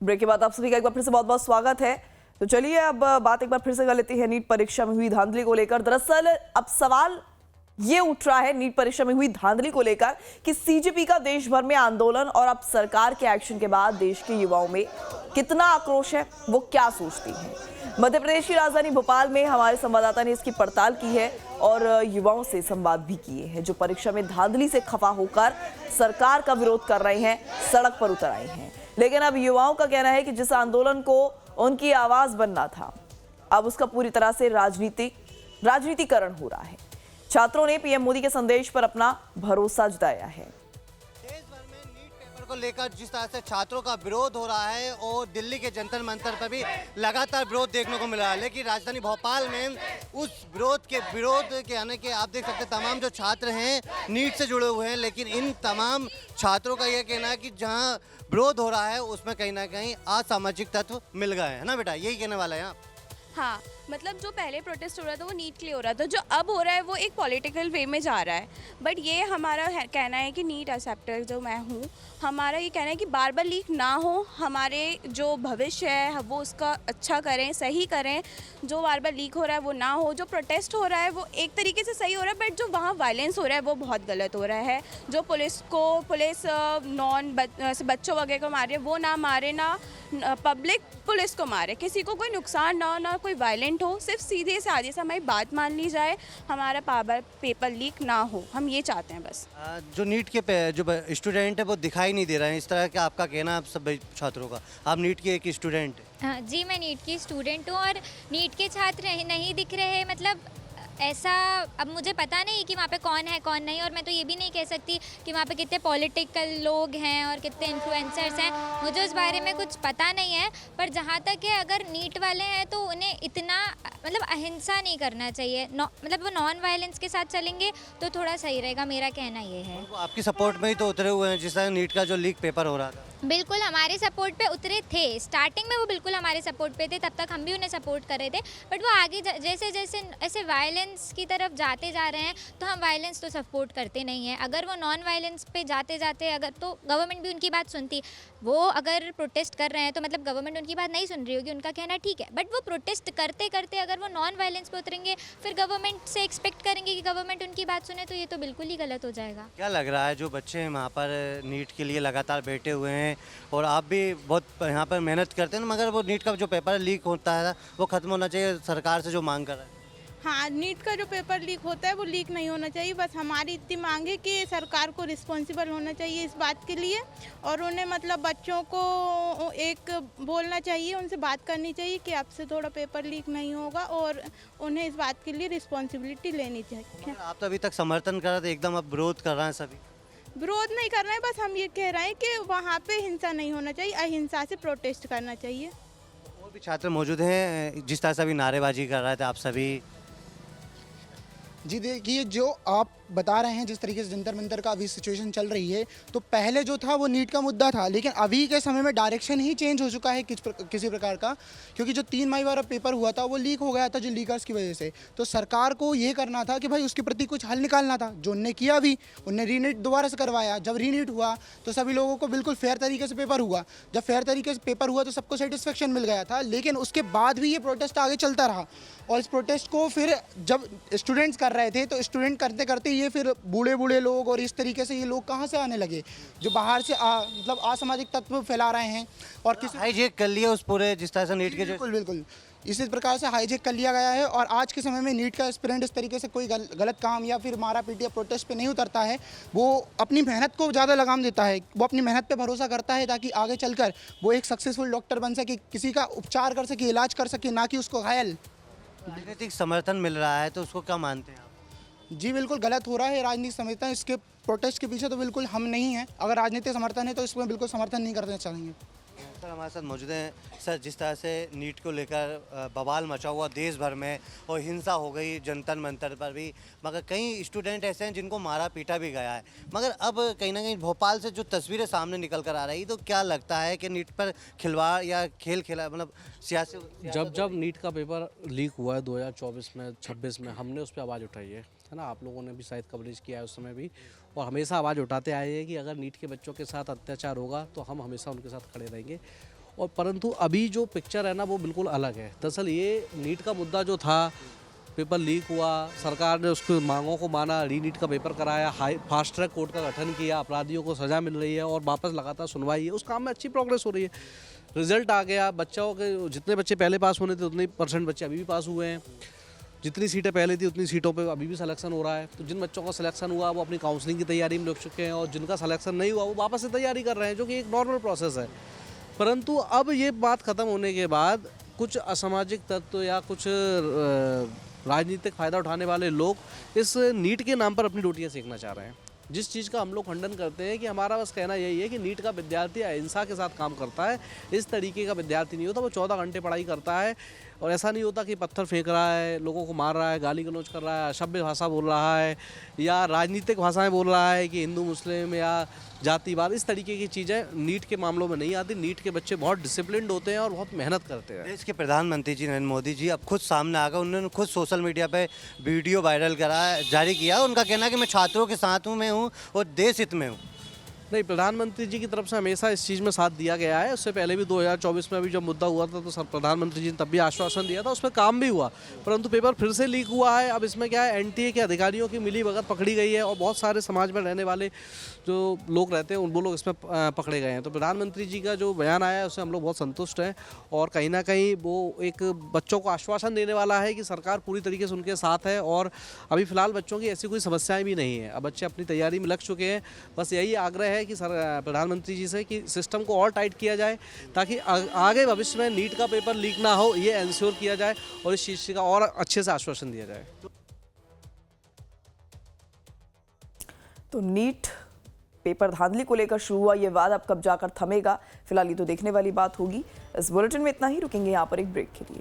Break के बाद आप सभी का एक बार फिर से बहुत बहुत स्वागत है। तो चलिए अब बात एक बार फिर से कर लेते हैं नीट परीक्षा में हुई धांधली को लेकर। दरअसल अब सवाल ये उठ रहा है नीट परीक्षा में हुई धांधली को लेकर कि सीजेपी का देश भर में आंदोलन और अब सरकार के एक्शन के बाद देश के युवाओं में कितना आक्रोश है, वो क्या सोचती हैं। मध्य प्रदेश की राजधानी भोपाल में हमारे संवाददाता ने इसकी पड़ताल की है और युवाओं से संवाद भी किए हैं जो परीक्षा में धांधली से खफा होकर सरकार का विरोध कर रहे हैं, सड़क पर उतर आए हैं। लेकिन अब युवाओं का कहना है कि जिस आंदोलन को उनकी आवाज बनना था, अब उसका पूरी तरह से राजनीतिकरण हो रहा है। छात्रों ने पीएम मोदी के संदेश पर अपना भरोसा जताया है। देश भर में नीट पेपर को लेकर जिस तरह से छात्रों का विरोध हो रहा है और दिल्ली के जंतर मंतर पर भी लगातार विरोध देखने को मिल रहा है, लेकिन राजधानी भोपाल में उस विरोध के आने के आप देख सकते हैं तमाम जो छात्र हैं नीट से जुड़े हुए हैं, लेकिन इन तमाम छात्रों का यह कहना है कि जहां विरोध हो रहा है उसमें कहीं ना कहीं असामाजिक तत्व मिल गए हैं ना बेटा, यही कहने वाला है आप। हाँ, मतलब जो पहले प्रोटेस्ट हो रहा था वो नीट के लिए हो रहा था, जो अब हो रहा है वो एक पॉलिटिकल वे में जा रहा है। बट ये हमारा कहना है कि नीट एक्सेप्टर जो मैं हूँ, हमारा ये कहना है कि बार बार लीक ना हो, हमारे जो भविष्य है वो उसका अच्छा करें, सही करें। जो बार बार लीक हो रहा है वो ना हो। जो प्रोटेस्ट हो रहा है वो एक तरीके से सही हो रहा है, बट जो वहाँ वायलेंस हो रहा है वो बहुत गलत हो रहा है। जो पुलिस बच्चों वगैरह को मारे वो ना मारे, ना पब्लिक पुलिस को मारे, किसी को कोई नुकसान ना हो, ना कोई वायलेंट हो, सिर्फ सीधे साधे से हमारी बात मान ली जाए, हमारा पेपर लीक ना हो, हम ये चाहते हैं बस। जो नीट के जो स्टूडेंट है वो दिखाई नहीं दे रहे हैं, इस तरह का आपका कहना है आप सब छात्रों का। आप नीट के एक स्टूडेंट हैं। हाँ जी, मैं नीट की स्टूडेंट हूँ और नीट के छात्र नहीं दिख रहे। मतलब ऐसा अब मुझे पता नहीं कि वहाँ पे कौन है कौन नहीं, और मैं तो ये भी नहीं कह सकती कि वहाँ पे कितने पॉलिटिकल लोग हैं और कितने इन्फ्लुएंसर्स हैं, मुझे उस बारे में कुछ पता नहीं है। पर जहाँ तक है, अगर नीट वाले हैं तो उन्हें इतना मतलब अहिंसा नहीं करना चाहिए। मतलब वो नॉन वायलेंस के साथ चलेंगे तो थोड़ा सही रहेगा, मेरा कहना ये है। वो आपकी सपोर्ट में ही तो उतरे हुए हैं जिस तरह नीट का जो लीक पेपर हो रहा था। बिल्कुल हमारे सपोर्ट पे उतरे थे, स्टार्टिंग में वो बिल्कुल हमारे सपोर्ट पे थे, तब तक हम भी उन्हें सपोर्ट कर रहे थे। बट वो आगे जैसे जैसे ऐसे वायलेंस की तरफ जाते जा रहे हैं तो हम वायलेंस तो सपोर्ट करते नहीं हैं। अगर वो नॉन वायलेंस पे जाते जाते अगर तो गवर्नमेंट भी उनकी बात सुनती, वो अगर प्रोटेस्ट कर रहे हैं तो मतलब गवर्नमेंट उनकी बात नहीं सुन रही होगी, उनका कहना ठीक है। बट वो प्रोटेस्ट करते करते अगर वो नॉन वायलेंस पे उतरेंगे, फिर गवर्नमेंट से एक्सपेक्ट करेंगे कि गवर्नमेंट उनकी बात सुने, तो ये तो बिल्कुल ही गलत हो जाएगा। क्या लग रहा है जो बच्चे हैं वहाँ पर नीट के लिए लगातार बैठे हुए हैं और आप भी बहुत यहाँ पर मेहनत करते हैं, मगर वो नीट का जो पेपर लीक होता है वो खत्म होना चाहिए, सरकार से जो मांग कर रहा है। हाँ, नीट का जो पेपर लीक होता है वो लीक नहीं होना चाहिए। बस हमारी इतनी मांग है कि सरकार को रिस्पॉन्सिबल होना चाहिए इस बात के लिए, और उन्हें मतलब बच्चों को एक बोलना चाहिए, उनसे बात करनी चाहिए कि आपसे थोड़ा पेपर लीक नहीं होगा, और उन्हें इस बात के लिए रिस्पॉन्सिबिलिटी लेनी चाहिए। आप तो अभी तक समर्थन कर रहे थे, एकदम अब विरोध कर रहे हैं सभी। विरोध नहीं कर रहे हैं, बस हम ये कह रहे हैं कि वहाँ पे हिंसा नहीं होना चाहिए, अहिंसा से प्रोटेस्ट करना चाहिए। और भी छात्र मौजूद हैं जिस तरह से अभी नारेबाजी कर रहे थे आप सभी। जी देखिए, जो आप बता रहे हैं जिस तरीके से जंतर मंतर का अभी सिचुएशन चल रही है, तो पहले जो था वो नीट का मुद्दा था, लेकिन अभी के समय में डायरेक्शन ही चेंज हो चुका है किसी प्रकार का, क्योंकि जो 3 मई वाला पेपर हुआ था वो लीक हो गया था जो लीकर्स की वजह से। तो सरकार को ये करना था कि भाई उसके प्रति कुछ हल निकालना था, जो उनने किया भी, उनने रीनीट दोबारा से करवाया। जब रीनीट हुआ तो सभी लोगों को बिल्कुल फेयर तरीके से पेपर हुआ। जब फेयर तरीके से पेपर हुआ तो सबको सेटिस्फेक्शन मिल गया था, लेकिन उसके बाद भी ये प्रोटेस्ट आगे चलता रहा, और इस प्रोटेस्ट को फिर जब स्टूडेंट्स कर रहे थे तो स्टूडेंट करते करते ये फिर बूढ़े लोग और इस तरीके से ये लोग कहाँ से आने लगे जो बाहर से मतलब असामाजिक तत्व फैला रहे हैं, और किसी हाईजेक कर लिया उस पूरे जिस तरह से नीट के जो। बिल्कुल इसी प्रकार से हाईजेक कर लिया गया है। और आज के समय में नीट का एस्पिरेंट इस तरीके से कोई गलत काम या फिर मारा पीटी या प्रोटेस्ट पे नहीं उतरता है, वो अपनी मेहनत को ज़्यादा लगाम देता है, वो अपनी मेहनत पे भरोसा करता है ताकि आगे चलकर वो एक सक्सेसफुल डॉक्टर बन सके, किसी का उपचार कर सके, इलाज कर सके, ना कि उसको घायल। राजनीतिक समर्थन मिल रहा है तो उसको क्या मानते हैं आप? जी बिल्कुल गलत हो रहा है राजनीतिक समर्थन, इसके प्रोटेस्ट के पीछे तो बिल्कुल हम नहीं हैं। अगर राजनीतिक समर्थन है तो इसमें बिल्कुल समर्थन नहीं करना चाहेंगे। सर हमारे साथ मौजूद हैं। सर जिस तरह से नीट को लेकर बवाल मचा हुआ देश भर में और हिंसा हो गई जंतर मंतर पर भी, मगर कई स्टूडेंट ऐसे हैं जिनको मारा पीटा भी गया है, मगर अब कहीं ना कहीं भोपाल से जो तस्वीरें सामने निकल कर आ रही, तो क्या लगता है कि नीट पर खिलवाड़ या खेल खेला मतलब सियासी जब नीट का पेपर लीक हुआ है 2024 में 26 में, हमने उस पर आवाज़ उठाई है ना। आप लोगों ने भी शायद कवरेज किया है उस समय भी, और हमेशा आवाज़ उठाते आए हैं कि अगर नीट के बच्चों के साथ अत्याचार होगा तो हम हमेशा उनके साथ खड़े रहेंगे। और परंतु अभी जो पिक्चर है ना वो बिल्कुल अलग है। दरअसल ये नीट का मुद्दा जो था, पेपर लीक हुआ, सरकार ने उसकी मांगों को माना, रीनीट का पेपर कराया, फास्ट ट्रैक कोर्ट का गठन किया, अपराधियों को सज़ा मिल रही है और वापस लगातार सुनवाई है, उस काम में अच्छी प्रोग्रेस हो रही है। रिजल्ट आ गया, बच्चों के जितने बच्चे पहले पास होने थे उतने % बच्चे अभी भी पास हुए हैं, जितनी सीटें पहले थी उतनी सीटों पे अभी भी सिलेक्शन हो रहा है। तो जिन बच्चों का सिलेक्शन हुआ वो अपनी काउंसलिंग की तैयारी में लग चुके हैं और जिनका सिलेक्शन नहीं हुआ वो वापस से तैयारी कर रहे हैं, जो कि एक नॉर्मल प्रोसेस है। परंतु अब ये बात ख़त्म होने के बाद कुछ असामाजिक तत्व या कुछ राजनीतिक फ़ायदा उठाने वाले लोग इस नीट के नाम पर अपनी रोटियां सेकना चाह रहे हैं, जिस चीज़ का हम लोग खंडन करते हैं कि हमारा बस कहना यही है कि नीट का विद्यार्थी अहिंसा के साथ काम करता है, इस तरीके का विद्यार्थी नहीं होता। वो 14 घंटे पढ़ाई करता है और ऐसा नहीं होता कि पत्थर फेंक रहा है, लोगों को मार रहा है, गाली गलौज कर रहा है, असभ्य भाषा बोल रहा है या राजनीतिक भाषाएं बोल रहा है कि हिंदू मुस्लिम या जातिवाद, इस तरीके की चीज़ें नीट के मामलों में नहीं आती। नीट के बच्चे बहुत डिसिप्लिन्ड होते हैं और बहुत मेहनत करते हैं। देश के प्रधानमंत्री जी नरेंद्र मोदी जी अब खुद सामने आ गए, उन्होंने खुद सोशल मीडिया पे वीडियो वायरल जारी किया। उनका कहना है कि मैं छात्रों के साथ हूँ, मैं हूँ और देश हित में हूँ। नहीं, प्रधानमंत्री जी की तरफ से हमेशा इस चीज़ में साथ दिया गया है। उससे पहले भी 2024 में अभी जब मुद्दा हुआ था तो सर प्रधानमंत्री जी ने तब भी आश्वासन दिया था, उस पर काम भी हुआ, परंतु पेपर फिर से लीक हुआ है। अब इसमें क्या है, एनटीए के अधिकारियों की मिलीभगत पकड़ी गई है और बहुत सारे समाज में रहने वाले जो लोग रहते हैं वो लोग इसमें पकड़े गए हैं। तो प्रधानमंत्री जी का जो बयान आया है उससे हम लोग बहुत संतुष्ट हैं और कहीं ना कहीं वो एक बच्चों को आश्वासन देने वाला है कि सरकार पूरी तरीके से उनके साथ है और अभी फ़िलहाल बच्चों की ऐसी कोई समस्याएं भी नहीं है। अब बच्चे अपनी तैयारी में लग चुके हैं। बस यही आग्रह है कि प्रधानमंत्री जी से कि सिस्टम को और टाइट किया जाए ताकि आगे भविष्य में नीट का पेपर लीक ना हो, ये इंश्योर किया जाए और इस चीज़ का और अच्छे से आश्वासन दिया जाए। तो नीट पेपर धांधली को लेकर शुरू हुआ ये वाद अब कब जाकर थमेगा, फिलहाल ये तो देखने वाली बात होगी। इस बुलेटिन में इतना ही, रुकेंगे यहाँ पर एक ब्रेक के लिए।